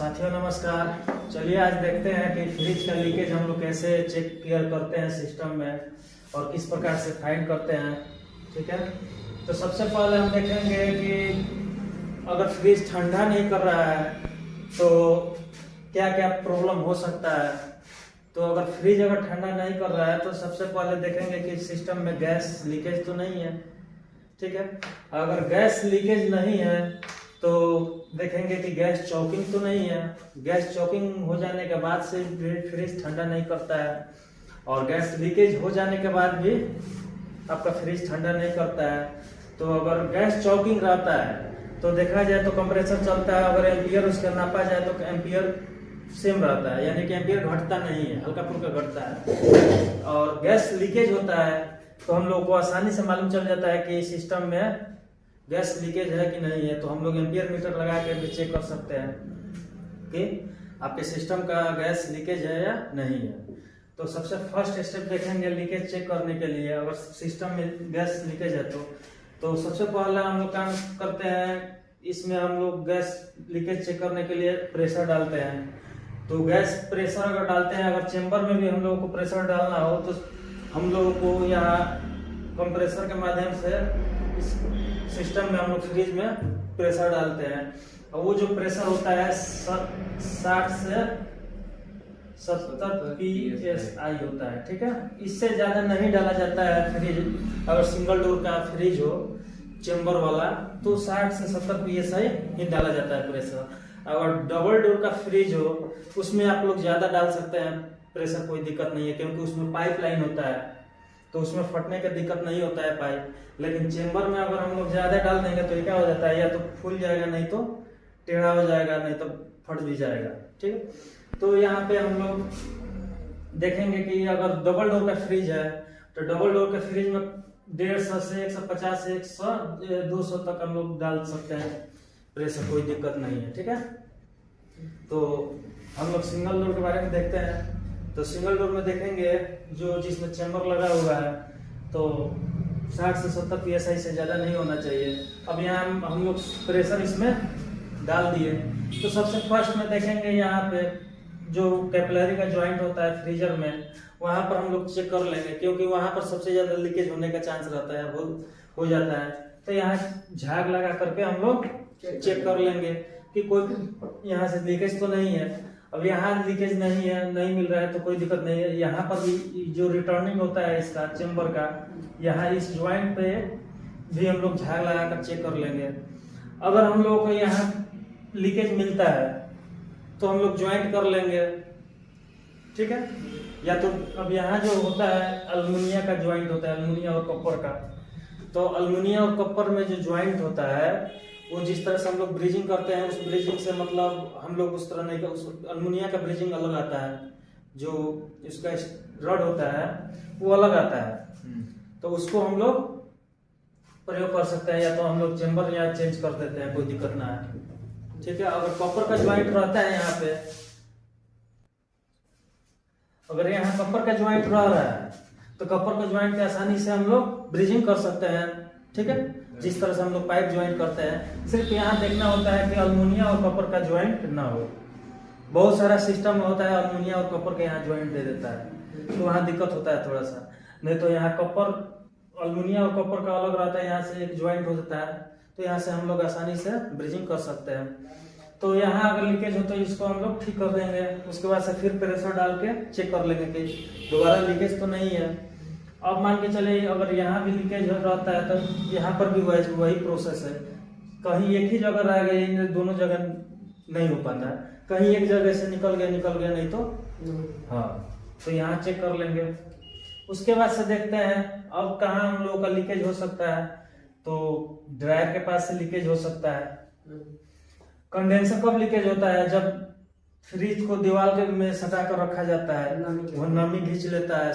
साथियों नमस्कार। चलिए आज देखते हैं कि फ्रिज का लीकेज हम लोग कैसे चेक क्लियर करते हैं सिस्टम में और किस प्रकार से फाइंड करते हैं। ठीक है, तो सबसे पहले हम देखेंगे कि अगर फ्रिज ठंडा नहीं कर रहा है तो क्या क्या प्रॉब्लम हो सकता है। तो अगर फ्रिज अगर ठंडा नहीं कर रहा है तो सबसे पहले देखेंगे कि सिस्टम में गैस लीकेज तो नहीं है। ठीक है, अगर गैस लीकेज नहीं है तो देखेंगे कि गैस चॉकिंग तो नहीं है। गैस चॉकिंग हो जाने के बाद से फ्रिज ठंडा नहीं करता है और गैस लीकेज हो जाने के बाद भी आपका फ्रिज ठंडा नहीं करता है। तो अगर गैस चॉकिंग रहता है तो देखा जाए तो कंप्रेसर चलता है, अगर एम्पियर उसका नापा जाए तो एम्पियर सेम रहता है, यानी कि एम्पियर घटता नहीं है, हल्का फुल्का घटता है। और गैस लीकेज होता है तो हम लोग को आसानी से मालूम चल जाता है कि सिस्टम में गैस लीकेज है कि नहीं है। तो हम लोग एम्पियर मीटर लगा के भी चेक कर सकते हैं कि आपके सिस्टम का गैस लीकेज है या नहीं है। तो सबसे फर्स्ट स्टेप देखेंगे लीकेज चेक करने के लिए। अगर सिस्टम में गैस लीकेज है तो सबसे पहले हम लोग काम करते हैं, इसमें हम लोग गैस लीकेज चेक करने के लिए प्रेशर डालते हैं। तो गैस प्रेशर अगर डालते हैं, अगर चेंबर में भी हम लोगों को प्रेशर डालना हो तो हम लोगों को यहाँ कंप्रेसर के माध्यम से इस सिस्टम में हम लोग फ्रिज में प्रेशर डालते हैं। और वो जो प्रेशर होता है 60 से 70 PSI होता है। ठीक है, इससे ज्यादा नहीं डाला जाता है फ्रिज। अगर सिंगल डोर का फ्रिज हो चेंबर वाला तो 60 से 70 PSI ही डाला जाता है प्रेशर। अगर डबल डोर का फ्रिज हो उसमें आप लोग ज्यादा डाल सकते हैं प्रेशर, कोई दिक्कत नहीं है, क्योंकि उसमें पाइप लाइन होता है तो उसमें फटने का दिक्कत नहीं होता है पाइप। लेकिन चेंबर में अगर हम लोग ज्यादा डाल देंगे तो क्या हो जाता है, या तो फूल जाएगा, नहीं तो टेढ़ा हो जाएगा, नहीं तो फट भी जाएगा। ठीक है, तो यहाँ पे हम लोग देखेंगे कि अगर डबल डोर का फ्रिज है तो डबल डोर के फ्रिज में 150 से 150 से 100 200 तक हम लोग डाल सकते हैं प्रेशर, कोई दिक्कत नहीं है। ठीक है, तो हम लोग सिंगल डोर के बारे में देखते हैं। तो सिंगल डोर में देखेंगे जो जिसमें चेंबर लगा हुआ है तो 60 से 70 PSI से ज्यादा नहीं होना चाहिए। अब यहाँ हम लोग प्रेशर इसमें डाल दिए तो सबसे फर्स्ट में देखेंगे यहाँ पे जो कैपिलरी का जॉइंट होता है फ्रीजर में, वहां पर हम लोग चेक कर लेंगे, क्योंकि वहां पर सबसे ज्यादा लीकेज होने का चांस रहता है, हो जाता है। तो यहाँ झाग लगा करके हम लोग चेक कर लेंगे कि कोई यहाँ से लीकेज तो नहीं है। अब यहाँ लीकेज नहीं है, नहीं मिल रहा है तो कोई दिक्कत नहीं है। यहाँ पर भी जो रिटर्निंग होता है इसका चेंबर का, यहाँ इस ज्वाइंट पे भी हम लोग झाग लगा कर चेक कर लेंगे। अगर हम लोग को यहाँ लीकेज मिलता है तो हम लोग ज्वाइंट कर लेंगे। ठीक है, या तो अब यहाँ जो होता है अल्मुनिया का ज्वाइंट होता है, अल्मुनिया और कॉपर का। तो अल्मुनिया और कॉपर में जो ज्वाइंट होता है वो जिस तरह से हम लोग ब्रिजिंग करते हैं, उस ब्रिजिंग से मतलब हम लोग उस तरह नहीं कर, उस अल्मुनिया का ब्रिजिंग अलग आता है, जो इसका रड होता है वो अलग आता है। तो उसको हम लोग प्रयोग कर सकते हैं, या तो हम लोग चेंबर या चेंज कर देते हैं, कोई दिक्कत ना है। ठीक है, अगर कॉपर का ज्वाइंट रहता है यहाँ पे, अगर यहाँ कॉपर का ज्वाइंट रह रहा है तो कॉपर का ज्वाइंट के आसानी से हम लोग ब्रिजिंग कर सकते हैं। ठीक है, जिस तरह से हम लोग पाइप ज्वाइंट करते हैं, सिर्फ यहाँ देखना होता है कि अल्मुनिया और कॉपर का ज्वाइंट ना हो। बहुत सारा सिस्टम होता है अल्मुनिया और कॉपर के यहाँ ज्वाइंट दे देता है तो वहाँ दिक्कत होता है थोड़ा सा। नहीं तो यहाँ कॉपर, अल्मुनिया और कॉपर का अलग रहता है, यहाँ से एक ज्वाइंट हो जाता है तो यहाँ से हम लोग आसानी से ब्रिजिंग कर सकते हैं। तो यहाँ अगर लीकेज हो तो इसको हम लोग ठीक कर देंगे, उसके बाद से फिर प्रेशर डाल के चेक कर लेंगे कि दोबारा लीकेज तो नहीं है। अब मान के चले अगर यहाँ भी लीकेज रहता है तो यहाँ पर भी वही प्रोसेस है, कहीं एक ही जगह रह गए, दोनों जगह नहीं हो पाता है, कहीं एक जगह से निकल गया नहीं तो हाँ, तो यहाँ चेक कर लेंगे। उसके बाद से देखते हैं अब कहाँ हम लोगों का लीकेज हो सकता है। तो ड्रायर के पास से लीकेज हो सकता है। कंडेंसर कब लीकेज होता है, जब फ्रिज को दीवार के में सटा कर रखा जाता है, वो नमी खींच लेता है,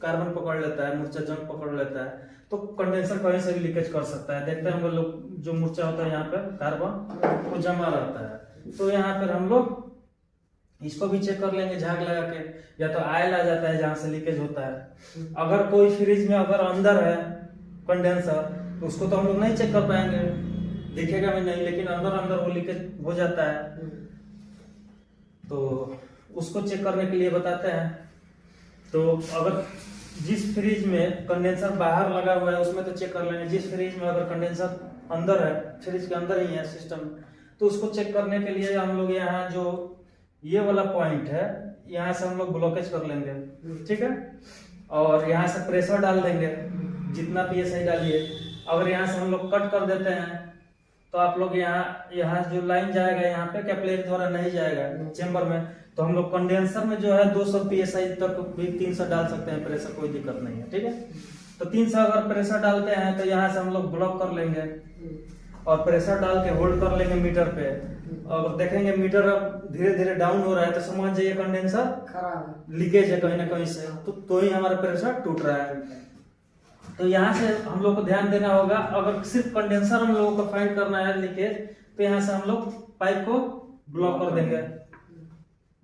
कार्बन पकड़ लेता है, मूर्छा जंग पकड़ लेता है, तो कंडेंसर कहीं से भी लीकेज कर सकता है। देखते हैं हम लोग जो मूर्छा होता है यहाँ पे कार्बन वो जमा रहता है, तो यहाँ पर हम लोग इसको भी चेक कर लेंगे झाग लगा के, या तो आयल आ जाता है जहाँ से लीकेज होता है। अगर कोई फ्रिज में अगर अंदर है कंडेंसर तो उसको तो हम लोग नहीं चेक कर पाएंगे, दिखेगा भी नहीं, लेकिन अंदर अंदर वो लीकेज हो जाता है। तो उसको चेक करने के लिए बताते हैं। तो अगर जिस फ्रिज में कंडेंसर बाहर लगा हुआ है उसमें तो चेक कर लेंगे। जिस फ्रिज में अगर कंडेंसर अंदर है, फ्रिज के अंदर ही है सिस्टम, तो उसको चेक करने के लिए हम लोग यहाँ जो ये वाला पॉइंट है यहाँ से हम लोग ब्लॉकेज कर लेंगे, ठीक है। और यहाँ से प्रेशर डाल देंगे, जितना PSI डालिए। अगर यहाँ से हम लोग कट कर देते हैं तो आप लोग यहाँ जो लाइन जाएगा यहाँ पे कैपिलरी द्वारा नहीं जाएगा चेंबर में, तो हम लोग कंडेंसर में जो है 200 PSI तक भी 300 डाल सकते हैं प्रेशर, कोई दिक्कत नहीं है, ठीक है। तो 300 अगर प्रेशर डालते हैं तो यहाँ से हम लोग ब्लॉक कर लेंगे और प्रेशर डाल के होल्ड कर लेंगे मीटर पे। और देखेंगे मीटर अब धीरे धीरे डाउन हो रहा है तो समझ जाइए कंडेंसर खराब लीकेज है कहीं ना कहीं से, तो ही हमारा प्रेशर टूट रहा है। तो यहाँ से हम लोग को ध्यान देना होगा, अगर सिर्फ कंडेंसर हम लोगों को फाइंड करना है लीकेज, तो यहाँ से हम लोग पाइप को ब्लॉक कर देंगे,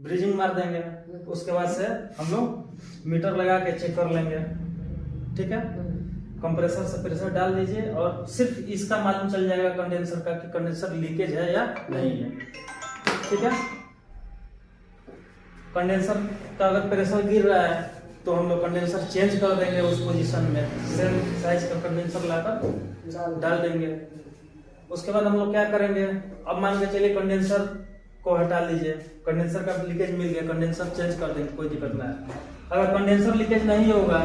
ब्रिजिंग मार देंगे। उसके बाद से हम लोग मीटर लगा के चेक कर लेंगे, ठीक है। कंप्रेसर से प्रेशर डाल दीजिए और सिर्फ इसका मालूम चल जाएगा कंडेंसर का कि कंडेंसर लीकेज है या नहीं है, ठीक है। कंडेंसर का अगर प्रेशर गिर रहा है तो हम लोग कंडेंसर चेंज कर देंगे उस पोजीशन में, सेम साइज का कंडेंसर लाकर डाल देंगे। उसके बाद हम लोग क्या करेंगे, अब मान के चलिए कंडेंसर को हटा लीजिए, कंडेंसर का लीकेज मिल गया, कंडेंसर चेंज कर देंगे, कोई दिक्कत नहीं है। अगर कंडेंसर लीकेज नहीं होगा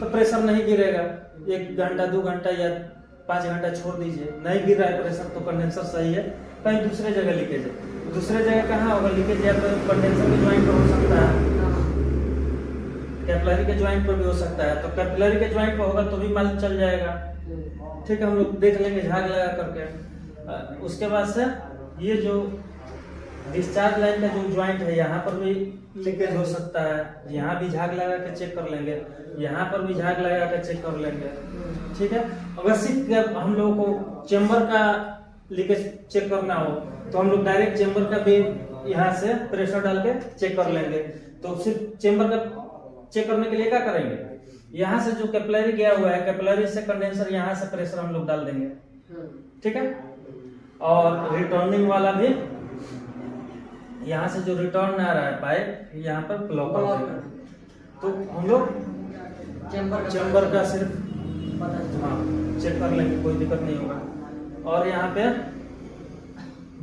तो प्रेशर नहीं गिरेगा, 1 घंटा 2 घंटा या 5 घंटा छोड़ दीजिए, नहीं गिर रहा है प्रेशर तो कंडेंसर सही है, कहीं दूसरे जगह लीकेज है। दूसरे जगह कहाँ होगा लीकेज, या तो कंडेंसर के ज्वाइंट पर हो सकता है, कैपिलरी के ज्वाइंट पर भी हो सकता है। तो कैपिलरी के ज्वाइंट पर होगा तो भी मालूम चल जाएगा, ठीक है। हम लोग देख लेंगे झाग लगा करके। उसके बाद से ये जो डिस्चार्ज लाइन का जो ज्वाइंट है यहाँ पर भी लीकेज हो सकता है, यहाँ भी झाग लगा के चेक कर लेंगे, यहाँ पर भी झाग लगा के चेक कर लेंगे, ठीक है। अगर सिर्फ हम लोगों को चेंबर का लीकेज चेक करना हो तो हम लोग डायरेक्ट चेंबर का भी यहाँ से प्रेशर डाल के चेक कर लेंगे। तो सिर्फ चेंबर का चेक करने के लिए क्या करेंगे, यहाँ से जो कैपिलरी गया हुआ है, कैपिलरी से कंडेंसर यहाँ से प्रेशर हम लोग डाल देंगे, ठीक है। और रिटर्निंग वाला भी यहाँ से जो रिटर्न आ रहा है पाइप यहाँ पर ब्लॉक कर देंगे। तो हम लोग चेंबर का सिर्फ चेक कर लेंगे, कोई दिक्कत नहीं होगा। और यहाँ पे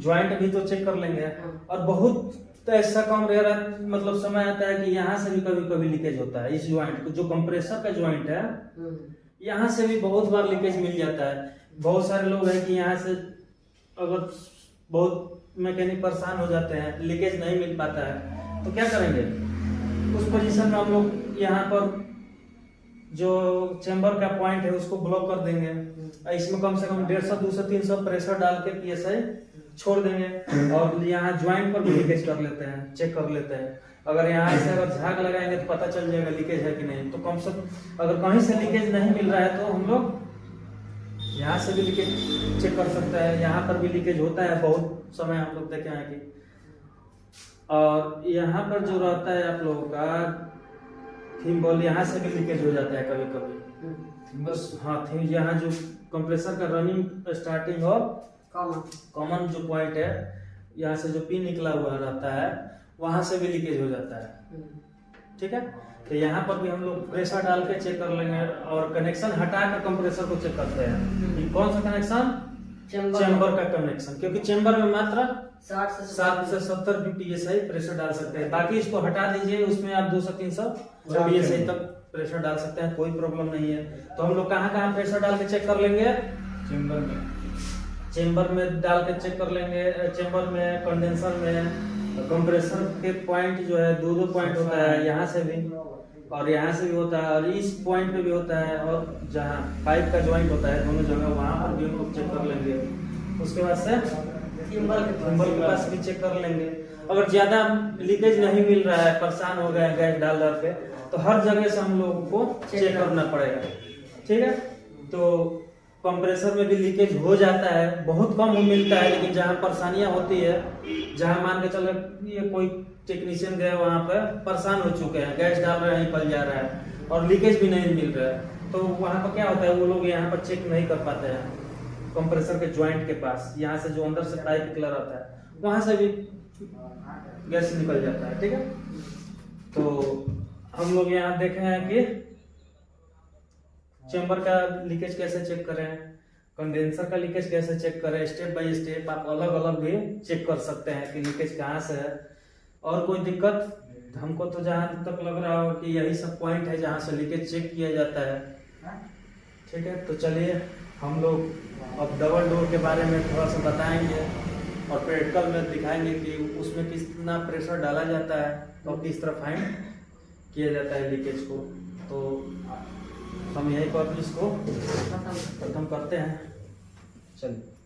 ज्वाइंट भी तो चेक कर लेंगे। और बहुत तो ऐसा कम रेयर मतलब समय आता है कि यहाँ से भी कभी कभी लीकेज होता है, इस ज्वाइंट को जो कंप्रेसर का ज्वाइंट है यहाँ से भी बहुत बार लीकेज मिल जाता है। बहुत सारे लोग हैं कि यहाँ से अगर बहुत मैकेनिक परेशान हो जाते हैं, लीकेज नहीं मिल पाता है, तो क्या करेंगे, उस पोजीशन में हम लोग यहाँ पर जो चेंबर का पॉइंट है उसको ब्लॉक कर देंगे। इसमें कम से कम 150, 200, 300 प्रेशर डाल के PSI छोड़ देंगे और यहाँ ज्वाइंट पर भी लीकेज कर लेते हैं, चेक कर लेते हैं। अगर यहाँ से अगर झाग लगाएंगे तो पता चल जाएगा लीकेज है कि नहीं। तो कम से कम अगर कहीं से लीकेज नहीं मिल रहा है तो हम लोग यहाँ से भी लीकेज चेक कर सकते हैं। यहाँ पर भी लीकेज होता है, बहुत समय हम लोग देखे हैं कि। और यहाँ पर जो रहता है आप लोगों का थीम बॉल, यहाँ से भी लीकेज हो जाता है कभी कभी। बस हाँ, थीम यहाँ जो कंप्रेसर का रनिंग स्टार्टिंग और कॉमन जो पॉइंट है यहाँ से जो पिन निकला हुआ रहता है वहां से भी लीकेज हो जाता है, ठीक है। तो यहाँ पर भी हम लोग प्रेशर डाल के चेक कर लेंगे और कनेक्शन हटा कर कंप्रेसर को चेक करते हैं। कौन सा कनेक्शन, चेंबर का कनेक्शन, क्योंकि चेंबर में मात्र 60 से 70 PSI प्रेशर डाल सकते हैं। बाकी इसको हटा दीजिए, उसमें आप 200-300 PSI तक प्रेशर डाल सकते हैं, कोई प्रॉब्लम नहीं है। तो हम लोग कहाँ कहाँ प्रेशर डाल के चेक कर लेंगे, चेंबर में डाल के चेक कर लेंगे, चेंबर में, कंडेंसर में। कंप्रेसर के पॉइंट जो है 2 पॉइंट होता है, यहाँ से भी और यहाँ से भी होता है और इस पॉइंट पे भी होता है, और जहाँ पाइप का ज्वाइंट होता है दोनों जगह वहाँ पर भी हम लोग चेक कर लेंगे। उसके बाद से टिम्बल के पास भी चेक कर लेंगे। अगर ज्यादा लीकेज नहीं मिल रहा है, परेशान हो गए गैस डाल के, तो हर जगह से हम लोगों को चेक करना पड़ेगा, ठीक है। तो कंप्रेसर में भी लीकेज हो जाता है, बहुत कम मिलता है, लेकिन जहाँ परेशानियां होती है, जहाँ मान के चलो ये कोई टेक्नीशियन गए वहाँ पे परेशान हो चुके हैं, गैस डाल रहे हैं निकल जा रहा है और लीकेज भी नहीं मिल रहा है, तो वहाँ पर क्या होता है, वो लोग यहाँ पर चेक नहीं कर पाते हैं कंप्रेसर के ज्वाइंट के पास, यहाँ से जो अंदर से पाइप निकला रहता है वहाँ से भी गैस निकल जाता है। ठीक है, तो हम लोग यहाँ देखे हैं कि चेंबर का लीकेज कैसे चेक करें, कंडेंसर का लीकेज कैसे चेक करें। स्टेप बाय स्टेप आप अलग अलग भी चेक कर सकते हैं कि लीकेज कहाँ से है। और कोई दिक्कत हमको तो जहाँ तक लग रहा हो कि यही सब पॉइंट है जहाँ से लीकेज चेक किया जाता है। ठीक है, तो चलिए हम लोग अब डबल डोर के बारे में थोड़ा सा बताएंगे और प्रैक्टिकल में दिखाएंगे कि उसमें कितना प्रेशर डाला जाता है और किस तरह फाइंड किया जाता है लीकेज को। तो हम यही पर इसको खत्म करते हैं। चलिए।